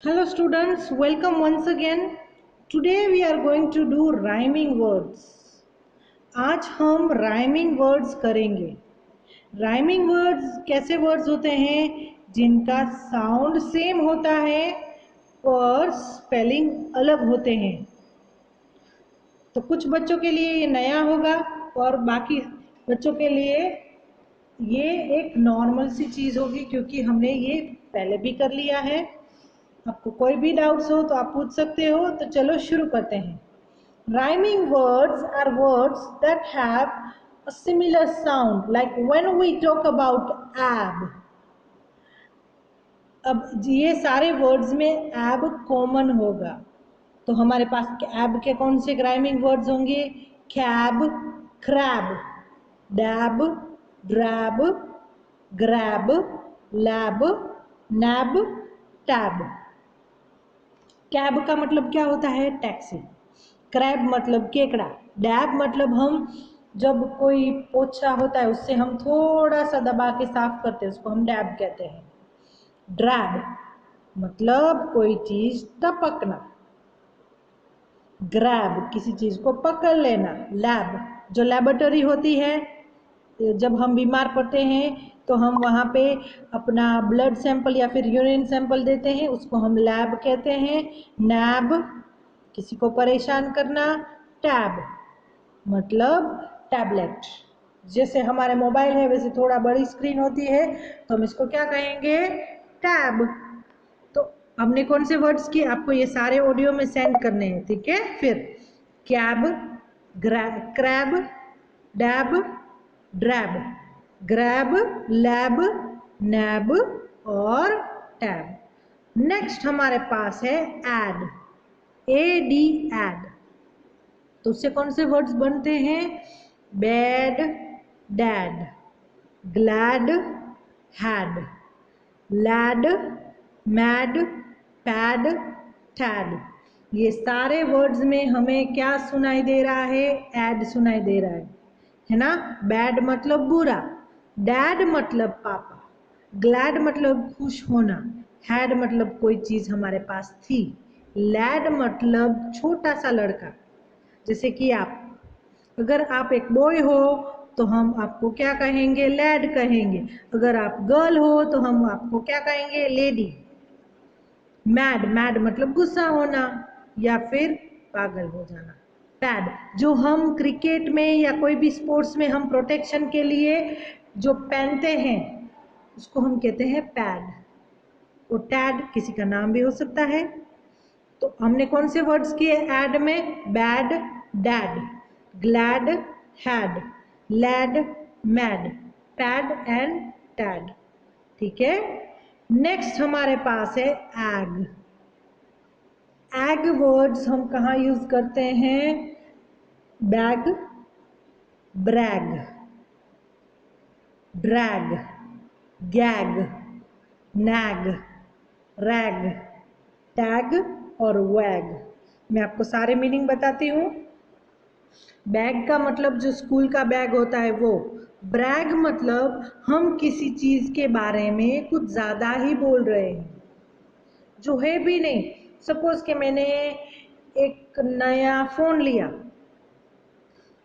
Hello students, welcome once again. Today we are going to do rhyming words. आज हम rhyming words करेंगे. Rhyming words कैसे words होते हैं जिनका sound same होता है और spelling अलग होते हैं. तो कुछ बच्चों के लिए ये नया होगा और बाकी बच्चों के लिए ये एक नॉर्मल सी चीज़ होगी क्योंकि हमने ये पहले भी कर लिया है. आपको कोई भी डाउट्स हो तो आप पूछ सकते हो. तो चलो शुरू करते हैं. Rhyming words are words that have a similar sound, like when we talk about ab. अब ये सारे वर्ड्स में ab कॉमन होगा तो हमारे पास ab के कौन से राइमिंग वर्ड्स होंगे? Cab, crab, dab, drab, grab, lab, nab, tab. Cab का मतलब क्या होता है? टैक्सी. क्रैब मतलब केकड़ा. डैब मतलब हम जब कोई पोछा होता है उससे हम थोड़ा सा दबा के साफ करते हैं उसको हम डैब कहते हैं. ड्रैब मतलब कोई चीज टपकना. ग्रैब किसी चीज को पकड़ लेना. लैब जो लेबोरेटरी होती है, जब हम बीमार पड़ते हैं तो हम वहाँ पे अपना ब्लड सैंपल या फिर यूरिन सैंपल देते हैं, उसको हम लैब कहते हैं. नैब किसी को परेशान करना. टैब मतलब टैबलेट. जैसे हमारे मोबाइल है वैसे थोड़ा बड़ी स्क्रीन होती है तो हम इसको क्या कहेंगे? टैब. तो हमने कौन से वर्ड्स किए? आपको ये सारे ऑडियो में सेंड करने हैं, ठीक है? फिर cab, crab, dab, drab, grab, lab, nab और टैब. नेक्स्ट हमारे पास है एड. AD add. तो उससे कौन से वर्ड्स बनते हैं? Bad, dad, glad, had, lad, mad, pad, tad. ये सारे वर्ड्स में हमें क्या सुनाई दे रहा है? एड सुनाई दे रहा है ना? बैड मतलब बुरा, डैड मतलब पापा, ग्लैड मतलब खुश होना, हैड मतलब कोई चीज हमारे पास थी, लैड मतलब छोटा सा लड़का. जैसे कि आप, अगर आप एक बॉय हो तो हम आपको क्या कहेंगे? लैड कहेंगे. अगर आप गर्ल हो तो हम आपको क्या कहेंगे? लेडी. मैड, मैड मतलब गुस्सा होना या फिर पागल हो जाना. पैड जो हम क्रिकेट में या कोई भी स्पोर्ट्स में हम प्रोटेक्शन के लिए जो पहनते हैं उसको हम कहते हैं पैड. और टैड किसी का नाम भी हो सकता है. तो हमने कौन से वर्ड्स किए एड में? Bad, dad, glad, had, lad, mad, pad and tad. ठीक है. नेक्स्ट हमारे पास है एग. एग वर्ड्स हम कहाँ यूज करते हैं? Bag, brag, drag, gag, nag, rag, tag और वैग. मैं आपको सारे मीनिंग बताती हूँ. बैग का मतलब जो स्कूल का बैग होता है वो. ब्रैग मतलब हम किसी चीज के बारे में कुछ ज्यादा ही बोल रहे हैं जो है भी नहीं. सपोज कि मैंने एक नया फोन लिया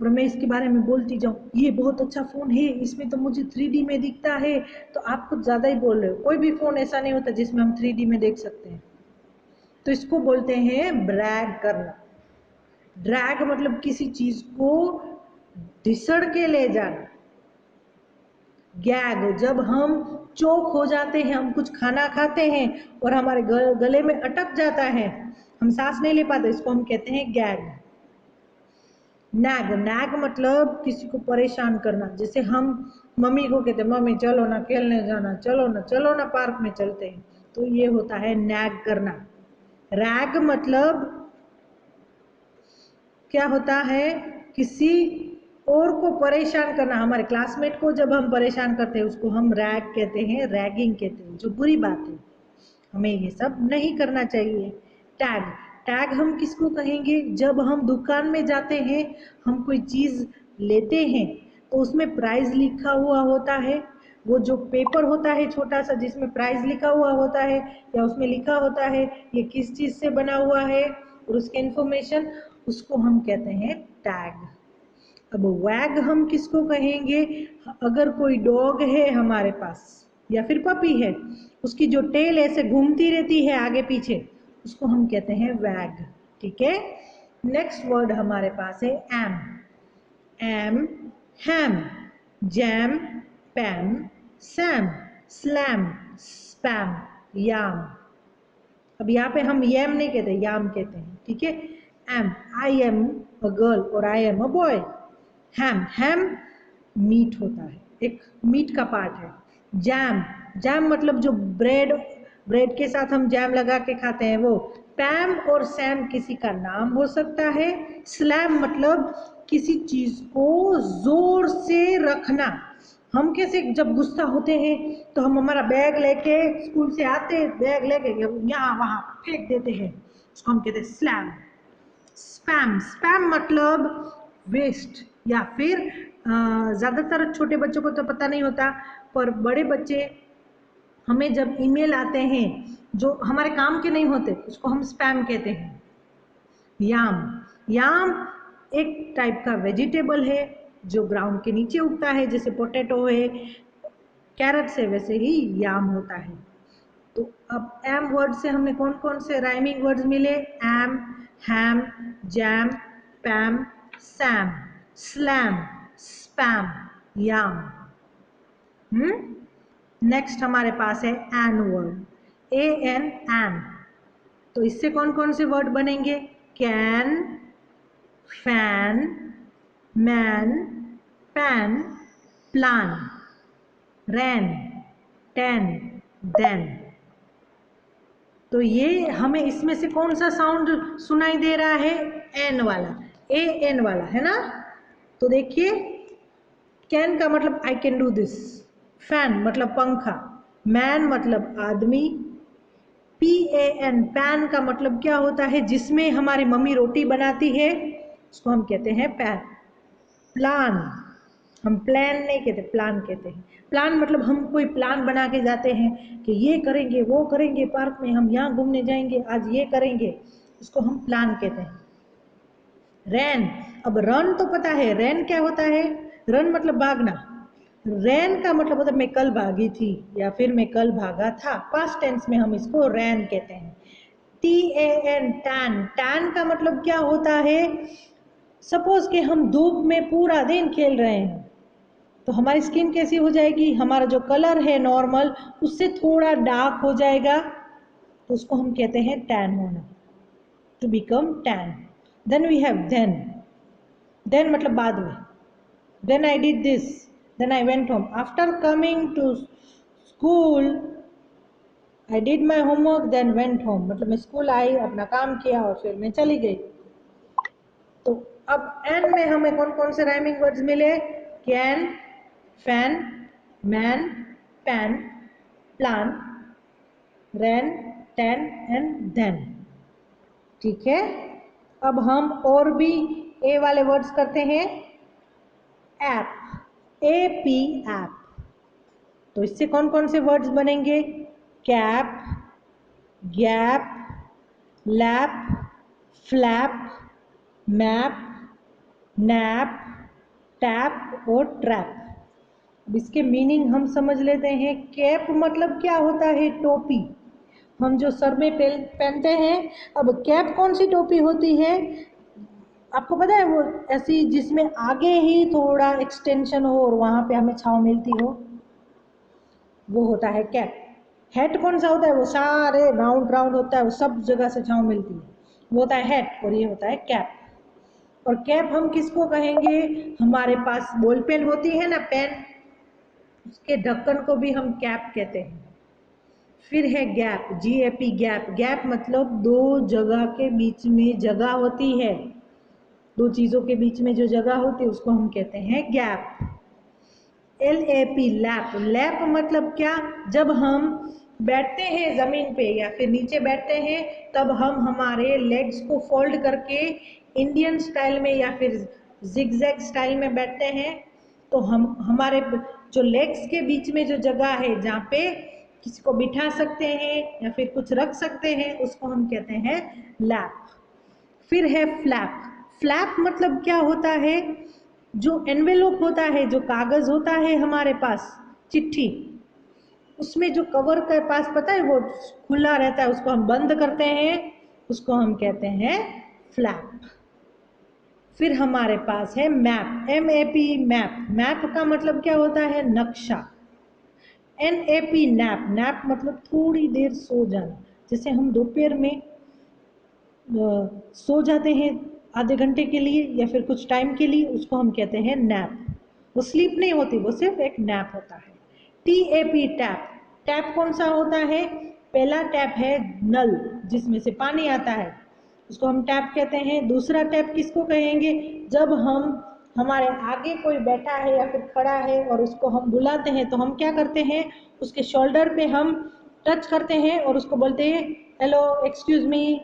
और मैं इसके बारे में बोलती जाऊँ, ये बहुत अच्छा फोन है, इसमें तो मुझे 3D में दिखता है, तो आप कुछ ज्यादा ही बोल रहे हो. कोई भी फोन ऐसा नहीं होता जिसमें हम 3D में देख सकते हैं. तो इसको बोलते हैं ब्रैग करना. ड्रैग मतलब किसी चीज को घिसड़ के ले जाना. गैग जब हम चोक हो जाते हैं, हम कुछ खाना खाते हैं और हमारे गले में अटक जाता है, हम सांस नहीं ले पाते, इसको हम कहते हैं गैग. नैग, नैग मतलब किसी को परेशान करना. जैसे हम मम्मी को कहते हैं, मम्मी चलो ना खेलने जाना, चलो ना पार्क में चलते हैं. तो ये होता है नैग करना. रैग मतलब क्या होता है? किसी और को परेशान करना. हमारे क्लासमेट को जब हम परेशान करते हैं उसको हम रैग कहते हैं, रैगिंग कहते हैं, जो बुरी बात है. हमें ये सब नहीं करना चाहिए. टैग, टैग हम किसको कहेंगे? जब हम दुकान में जाते हैं, हम कोई चीज लेते हैं तो उसमें प्राइस लिखा हुआ होता है, वो जो पेपर होता है छोटा सा जिसमें प्राइस लिखा हुआ होता है या उसमें लिखा होता है ये किस चीज से बना हुआ है और उसके इंफॉर्मेशन, उसको हम कहते हैं टैग। अब वैग हम किसको कहेंगे? अगर कोई डॉग है हमारे पास या फिर पपी है, उसकी जो टेल ऐसे घूमती रहती है आगे पीछे, उसको हम कहते हैं वैग। ठीक है, नेक्स्ट वर्ड हमारे पास है M. M, ham, jam, Pam, Sam, slam, spam, याम। अब यहाँ पे हम यम नहीं कहते, याम कहते हैं। ठीक है, am, I am a girl और I am a boy. Ham, ham meat होता है, एक मीट का पार्ट है। जैम, जैम मतलब जो ब्रेड, ब्रेड के साथ हम जैम लगा के खाते हैं वो। पैम और सैम किसी का नाम हो सकता है। स्लैम मतलब किसी चीज को जोर से रखना। हम कैसे जब गुस्सा होते हैं तो हम हमारा बैग लेके स्कूल से आते, बैग लेके यहाँ वहां फेंक देते हैं, उसको हम कहते हैं स्लैम। स्पैम, स्पैम मतलब वेस्ट, या फिर ज़्यादातर छोटे बच्चों को तो पता नहीं होता, पर बड़े बच्चे हमें जब ईमेल आते हैं जो हमारे काम के नहीं होते उसको हम स्पैम कहते हैं। याम, याम एक टाइप का वेजिटेबल है जो ग्राउंड के नीचे उगता है, जैसे पोटैटो है, कैरेट से, वैसे ही याम होता है। तो अब एम वर्ड से हमें कौन कौन से राइमिंग वर्ड्स मिले? Am, ham, jam, Pam, Sam, slam, spam, yam. Next हमारे पास है an word, A N, an. तो इससे कौन कौन से वर्ड बनेंगे? Can, fan, man, pan, plan, ran, ten, then. तो ये हमें इसमें से कौन सा साउंड सुनाई दे रहा है? एन वाला, ए एन वाला, है ना? तो देखिए, कैन का मतलब I can do this, fan मतलब पंखा, मैन मतलब आदमी, पी ए एन, पैन का मतलब क्या होता है? जिसमें हमारी मम्मी रोटी बनाती है उसको हम कहते हैं पैन। प्लान, हम प्लान नहीं कहते, प्लान कहते हैं। प्लान मतलब हम कोई प्लान बना के जाते हैं कि ये करेंगे, वो करेंगे, पार्क में हम यहाँ घूमने जाएंगे, आज ये करेंगे, उसको हम प्लान कहते हैं। रैन, अब रन तो पता है, रैन क्या होता है? रन मतलब भागना। रैन का मतलब होता है मैं कल भागी थी या फिर मैं कल भागा था, पास्ट टेंस में हम इसको रैन कहते हैं। T A N, tan, tan का मतलब क्या होता है? सपोज कि हम धूप में पूरा दिन खेल रहे हैं तो हमारी स्किन कैसी हो जाएगी? हमारा जो कलर है नॉर्मल उससे थोड़ा डार्क हो जाएगा, तो उसको हम कहते हैं टैन होना, to become tan. Then we have then, then मतलब बाद में। Then I did this, then I went home, after coming to school I did my homework then went home, मतलब मैं स्कूल आई, अपना काम किया और फिर मैं चली गई। तो अब एन में हमें कौन कौन से राइमिंग वर्ड्स मिले? Can, fan, man, pan, plan, ran, tan and then. ठीक है, अब हम और भी ए वाले वर्ड्स करते हैं। App, A P, app. तो इससे कौन कौन से वर्ड्स बनेंगे? Cap, gap, lap, flap, map, nap, tap और ट्रैप। अब इसके मीनिंग हम समझ लेते हैं। कैप मतलब क्या होता है? टोपी, हम जो सर में पहनते हैं। अब कैप कौन सी टोपी होती है? आपको पता है, वो ऐसी जिसमें आगे ही थोड़ा एक्सटेंशन हो और वहां पे हमें छांव मिलती हो, वो होता है कैप। हेट कौन सा होता है? वो सारे राउंड राउंड होता है, वो सब जगह से छांव मिलती है, वो होता है हेट, और ये होता है कैप। और कैप हम किसको कहेंगे? हमारे पास बॉल पेन होती है ना, पेन, उसके ढक्कन को भी हम कैप कहते हैं। फिर है gap, G A P, gap. Gap मतलब दो जगह के बीच में जगह होती है, दो चीजों के बीच में जो जगह होती है उसको हम कहते हैं gap. L A P, lap. Lap मतलब क्या? जब हम बैठते हैं जमीन पे या फिर नीचे बैठते हैं तब हम हमारे लेग्स को फोल्ड करके इंडियन स्टाइल में या फिर जिगजैग स्टाइल में बैठते हैं, तो हम हमारे जो लेग्स के बीच में जो जगह है जहाँ पे किसी को बिठा सकते हैं या फिर कुछ रख सकते हैं, उसको हम कहते हैं लैप। फिर है फ्लैप। फ्लैप मतलब क्या होता है, जो एनवेलोप होता है, जो कागज होता है हमारे पास, चिट्ठी, उसमें जो कवर के पास पता है वो खुला रहता है, उसको हम बंद करते हैं, उसको हम कहते हैं फ्लैप। फिर हमारे पास है मैप, MAP, मैप। मैप का मतलब क्या होता है, नक्शा। NAP, nap. नैप मतलब थोड़ी देर सो जाना, जैसे हम दोपहर में सो जाते हैं आधे घंटे के लिए या फिर कुछ टाइम के लिए, उसको हम कहते हैं नैप। वो स्लीप नहीं होती, वो सिर्फ एक नैप होता है। TAP, tap. टैप कौन सा होता है, पहला टैप है नल, जिसमें से पानी आता है, उसको हम टैप कहते हैं। दूसरा टैप किसको कहेंगे, जब हम हमारे आगे कोई बैठा है या फिर खड़ा है और उसको हम बुलाते हैं तो हम क्या करते हैं, उसके शोल्डर पे हम टच करते हैं और उसको बोलते हैं हेलो, एक्सक्यूज मी,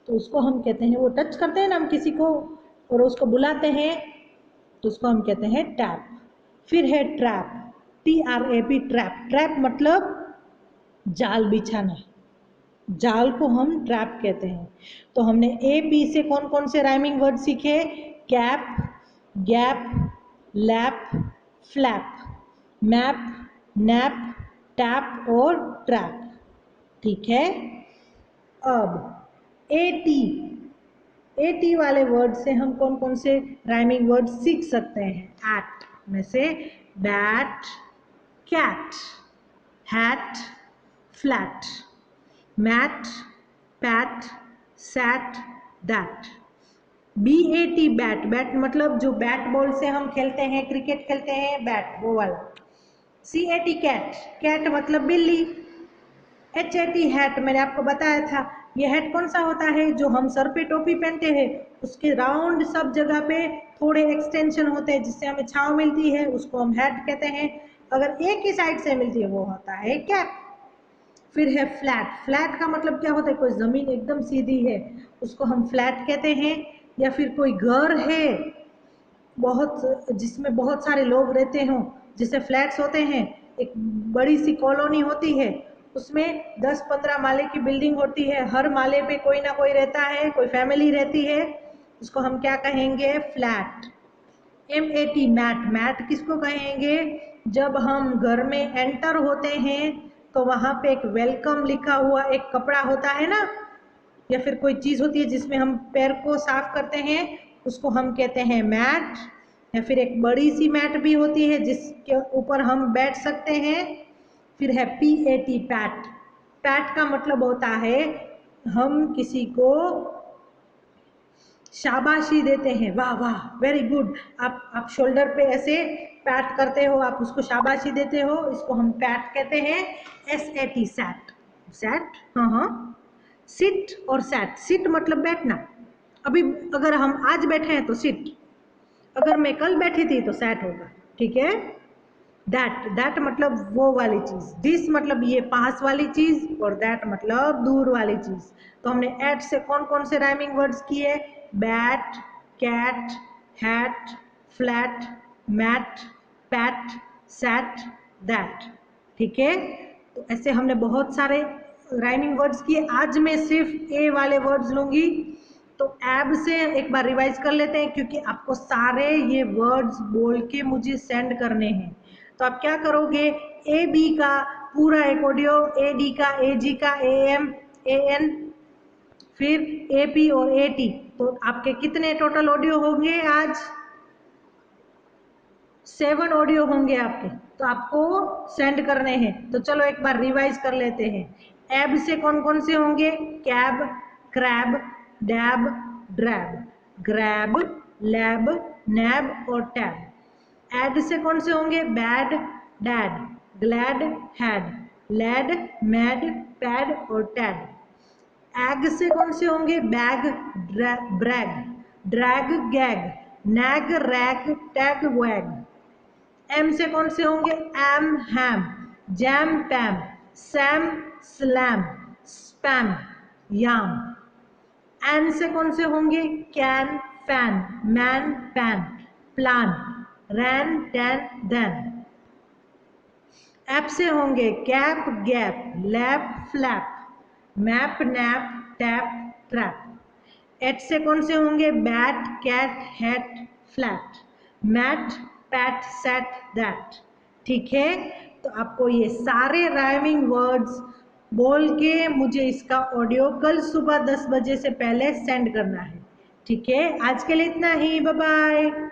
तो उसको हम कहते हैं, वो टच करते हैं ना हम किसी को और उसको बुलाते हैं, तो उसको हम कहते हैं टैप। फिर है ट्रैप, TRAP, ट्रैप। ट्रैप मतलब जाल बिछाना, जाल को हम ट्रैप कहते हैं। तो हमने AP से कौन कौन से राइमिंग वर्ड सीखे, cap, gap, lap, flap, map, nap, tap और ट्रैप। ठीक है। अब AT वाले वर्ड से हम कौन कौन से राइमिंग वर्ड सीख सकते हैं, एट में से bat, cat, hat, flat, mat, pat, sat, that. BAT, bat. Bat मतलब जो बैट बॉल से हम खेलते हैं, क्रिकेट खेलते हैं, बैट वो वाला। CAT, cat. कैट मतलब बिल्ली। HAT, हैट, मैंने आपको बताया था, ये हैट कौन सा होता है, जो हम सर पे टोपी पहनते हैं, उसके राउंड सब जगह पे थोड़े एक्सटेंशन होते हैं जिससे हमें छांव मिलती है, उसको हम हैट कहते हैं। अगर एक ही साइड से मिलती है वो होता है कैप। फिर है फ्लैट। फ्लैट का मतलब क्या होता है, कोई ज़मीन एकदम सीधी है, उसको हम फ्लैट कहते हैं। या फिर कोई घर है बहुत, जिसमें बहुत सारे लोग रहते हों, जिसे फ्लैट्स होते हैं, एक बड़ी सी कॉलोनी होती है, उसमें 10-15 माले की बिल्डिंग होती है, हर माले पे कोई ना कोई रहता है, कोई फैमिली रहती है, उसको हम क्या कहेंगे, फ्लैट। MAT, mat. मैट किसको कहेंगे, जब हम घर में एंटर होते हैं तो वहाँ पे एक वेलकम लिखा हुआ एक कपड़ा होता है ना, या फिर कोई चीज़ होती है जिसमें हम पैर को साफ करते हैं, उसको हम कहते हैं मैट। या फिर एक बड़ी सी मैट भी होती है जिसके ऊपर हम बैठ सकते हैं। फिर है PAT, पैट। पैट का मतलब होता है हम किसी को शाबाशी देते हैं, वाह वाह, वेरी गुड, आप शोल्डर पे ऐसे पैट करते हो, आप उसको शाबाशी देते हो, इसको हम पैट कहते हैं। SAT, set. सैट, हाँ हाँ। सिट और सैट। सिट मतलब बैठना, अभी अगर हम आज बैठे हैं तो सिट, अगर मैं कल बैठी थी तो सैट होगा। ठीक है। दैट, दैट मतलब वो वाली चीज़, दिस मतलब ये पास वाली चीज़, और दैट मतलब दूर वाली चीज़। तो हमने एट से कौन कौन से राइमिंग वर्ड्स किए, bat, cat, hat, flat, mat, pat, sat, that. ठीक है। तो ऐसे हमने बहुत सारे राइमिंग वर्ड्स किए। आज मैं सिर्फ ए वाले वर्ड्स लूँगी, तो एब से एक बार रिवाइज कर लेते हैं, क्योंकि आपको सारे ये वर्ड्स बोल के मुझे सेंड करने हैं। तो आप क्या करोगे, AB का पूरा एक ऑडियो, AD का, AG का, AM, AN, फिर AP और AT, तो आपके कितने टोटल ऑडियो होंगे आज, 7 ऑडियो होंगे आपके, तो आपको सेंड करने हैं। तो चलो एक बार रिवाइज कर लेते हैं। एब से कौन कौन से होंगे, cab, crab, dab, drab, grab, lab, nab और टैब। एड से कौन से होंगे, bad, dad, glad, had, lad, mad, pad और टैड। एग से कौन से होंगे, bag, brag, drag, gag, nag, rag, tag, wag. Am से कौन से होंगे, am, ham, jam, Pam, Sam, slam, spam, yam. An से कौन से होंगे, can, fan, man, pan, plan, ran, tan, than. Ap से होंगे cap gap, lab flap, map nap, tap trap. At से कौन से होंगे bat cat hat flat, mat pat set that. ठीक है, तो आपको ये सारे राइमिंग वर्ड्स बोल के मुझे इसका ऑडियो कल सुबह 10 बजे से पहले सेंड करना है। ठीक है, आज के लिए इतना ही, बाय बाय।